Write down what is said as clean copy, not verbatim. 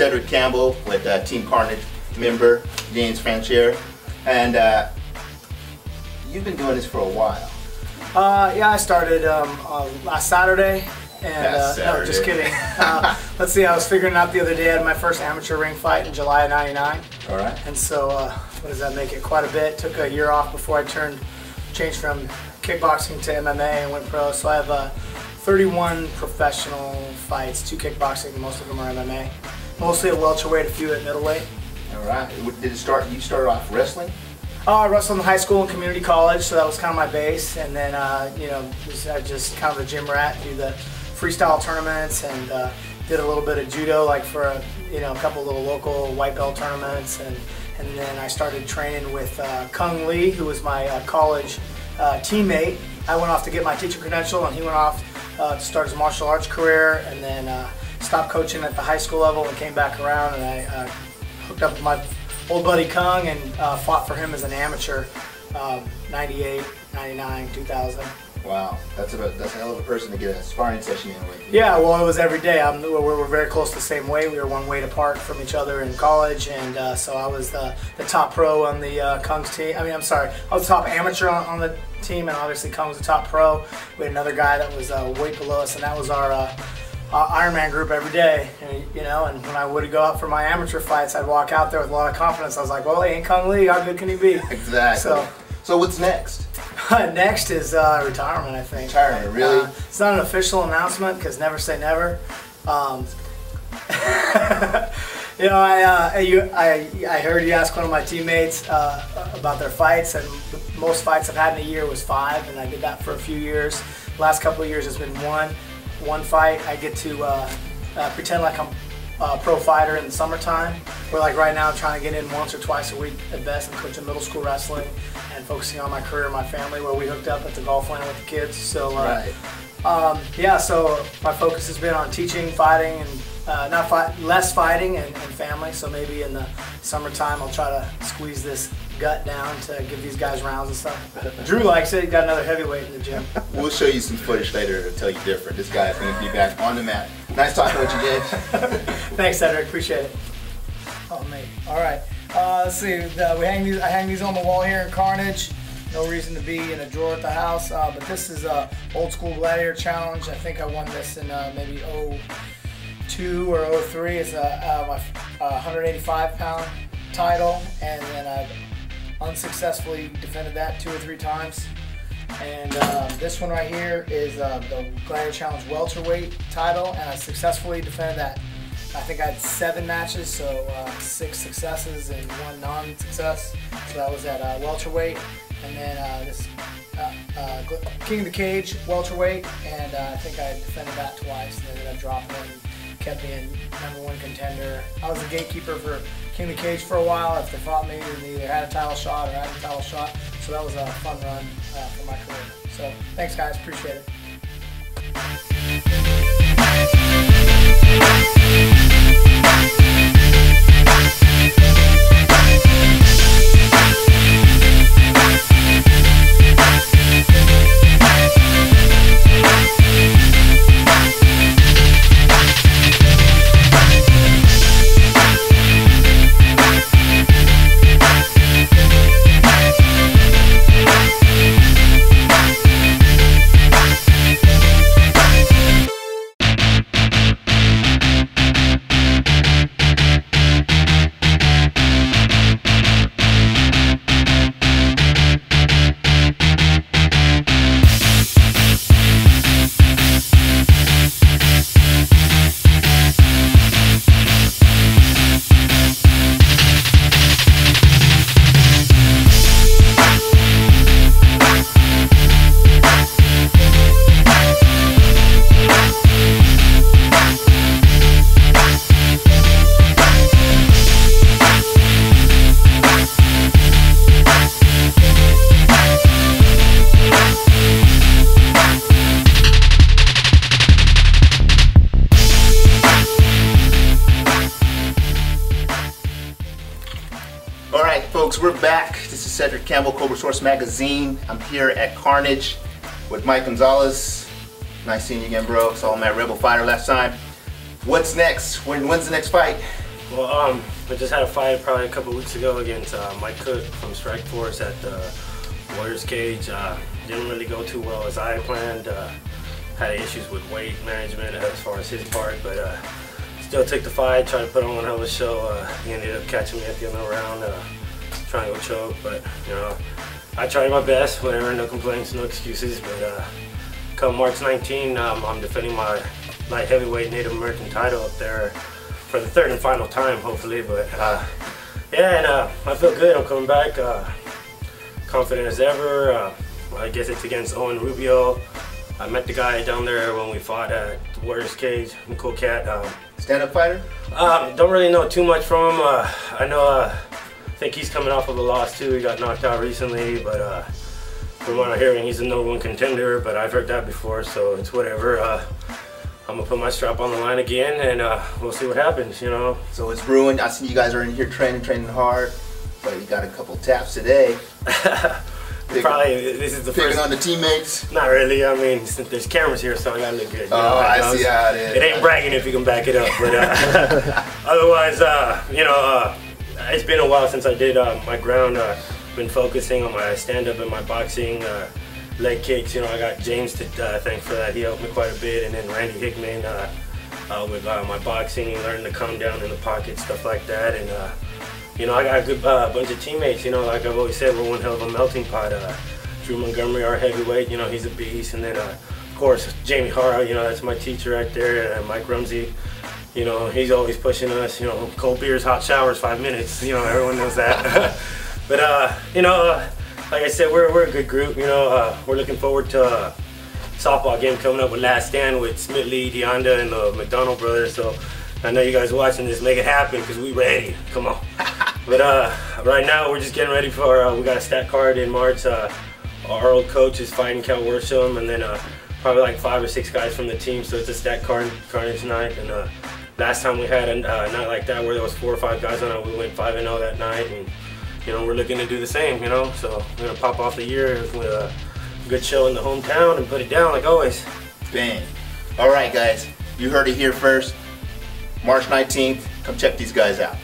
Cedric Campbell with Team Carnage member James Franchier, and you've been doing this for a while. Yeah, I started last Saturday, and no, just kidding. Let's see, I was figuring out the other day I had my first amateur ring fight in July of '99. All right. And so, what does that make it? Quite a bit. Took a year off before I changed from kickboxing to MMA and went pro. So I have 31 professional fights, 2 kickboxing, most of them are MMA. Mostly at welterweight, a few at middleweight. All right. Did it start? You started off wrestling? I wrestled in high school and community college, so that was kind of my base. And then, you know, I just kind of a gym rat, do the freestyle tournaments, and did a little bit of judo, like for a couple little local white belt tournaments. And then I started training with Kung Lee, who was my college teammate. I went off to get my teacher credential, and he went off to start his martial arts career, and then stopped coaching at the high school level and came back around, and I hooked up with my old buddy Kung and fought for him as an amateur, 98, 99, 2000. Wow, that's a hell of a person to get a sparring session in with. Yeah, well, it was every day. We're very close to the same weight. We were 1 weight apart from each other in college, and so I was the top pro on the Kung's team. I mean, I'm sorry, I was the top amateur on the team, and obviously Kung was the top pro. We had another guy that was weight below us, and that was our Ironman group every day. And, you know, and when I would go out for my amateur fights, I'd walk out there with a lot of confidence. I was like, well, he ain't Kung Lee. How good can he be? Exactly. So what's next? Next is retirement, I think. Retirement, really? It's not an official announcement because never say never. You know, I heard you ask one of my teammates about their fights, and the most fights I've had in a year was 5, and I did that for a few years. Last couple of years it's been one fight. I get to pretend like I'm a pro fighter in the summertime. Where like right now I'm trying to get in once or twice a week at best. I'm coaching middle school wrestling and focusing on my career and my family, where we hooked up at the golf land with the kids. So yeah, so my focus has been on teaching, fighting, and less fighting and family. So maybe in the summertime I'll try to squeeze this gut down to give these guys rounds and stuff. Drew likes it. He got another heavyweight in the gym. We'll show you some footage later to tell you different. This guy's going to be back on the mat. Nice talking with you, James. Thanks, Cedric. Appreciate it. Oh, mate. All right. Let's see. I hang these on the wall here in Carnage. No reason to be in a drawer at the house. But this is a old school gladiator challenge. I think I won this in maybe 02 or 03. It's my 185-pound title, and then I've unsuccessfully defended that 2 or 3 times. And this one right here is the Gladiator Challenge welterweight title, and I successfully defended that. I think I had 7 matches, so 6 successes and 1 non-success. So that was at welterweight, and then this King of the Cage welterweight, and I think I defended that twice, and then I dropped it and kept me in #1 contender. I was a gatekeeper for King of the Cage for a while. If they fought me, they either had a title shot or had a title shot. So that was a fun run for my career. So thanks, guys. Appreciate it. Folks, we're back. This is Cedric Campbell, Cobra-Source magazine. I'm here at Carnage with Mike Gonzalez. Nice seeing you again, bro. Saw him at Rebel Fighter last time. What's next? When's the next fight? Well, I just had a fight probably a couple weeks ago against Mike Cook from Strike Force at the Warriors Cage. Didn't really go too well as I planned. Had issues with weight management as far as his part, but still took the fight, tried to put on one hell of a show. He ended up catching me at the end of the round, trying to go choke, but you know, I tried my best, whatever, no complaints, no excuses, but come March 19, I'm defending my light heavyweight Native American title up there for the third and final time, hopefully, but yeah, and I feel good. I'm coming back, confident as ever. I guess it's against Owen Rubio. I met the guy down there when we fought at the Warriors Cage, cool cat. Stand-up fighter? Don't really know too much from him. I think he's coming off of a loss too. He got knocked out recently, but from what I'm hearing, he's a #1 contender, but I've heard that before, so it's whatever. I'm gonna put my strap on the line again, and we'll see what happens, you know. So it's brewing. I see you guys are in here training hard, but you got a couple taps today. Probably this is the picking first. on the teammates? Not really. I mean, there's cameras here, so I gotta look good. Oh, I see how it is. It ain't bragging if you can back it up, but otherwise, you know, it's been a while since I did my ground. Been focusing on my stand-up and my boxing, leg kicks. You know, I got James to thank for that. He helped me quite a bit, and then Randy Hickman with my boxing, learning to calm down in the pocket, stuff like that, and. You know, I got a good bunch of teammates, you know, like I've always said, we're one hell of a melting pot. Drew Montgomery, our heavyweight, you know, he's a beast. And then, of course, Jamie Hara, you know, that's my teacher right there. And Mike Rumsey, you know, he's always pushing us, you know, cold beers, hot showers, 5 minutes, you know, everyone knows that. But, you know, like I said, we're a good group, you know, we're looking forward to a softball game coming up with Last Stand with Smith Lee, Deonda, and the McDonald brothers. So I know you guys watching this, make it happen, because we ready, come on. But right now we're just getting ready for, we got a stat card in March. Our old coach is fighting Cal Worsham, and then probably like 5 or 6 guys from the team, so it's a stat Carnage night. And last time we had a night like that where there was 4 or 5 guys on it, we went 5-0 that night, and you know, we're looking to do the same, you know, so we're gonna pop off the year with a good show in the hometown and put it down like always. Bang. All right, guys, you heard it here first. March 19th, come check these guys out.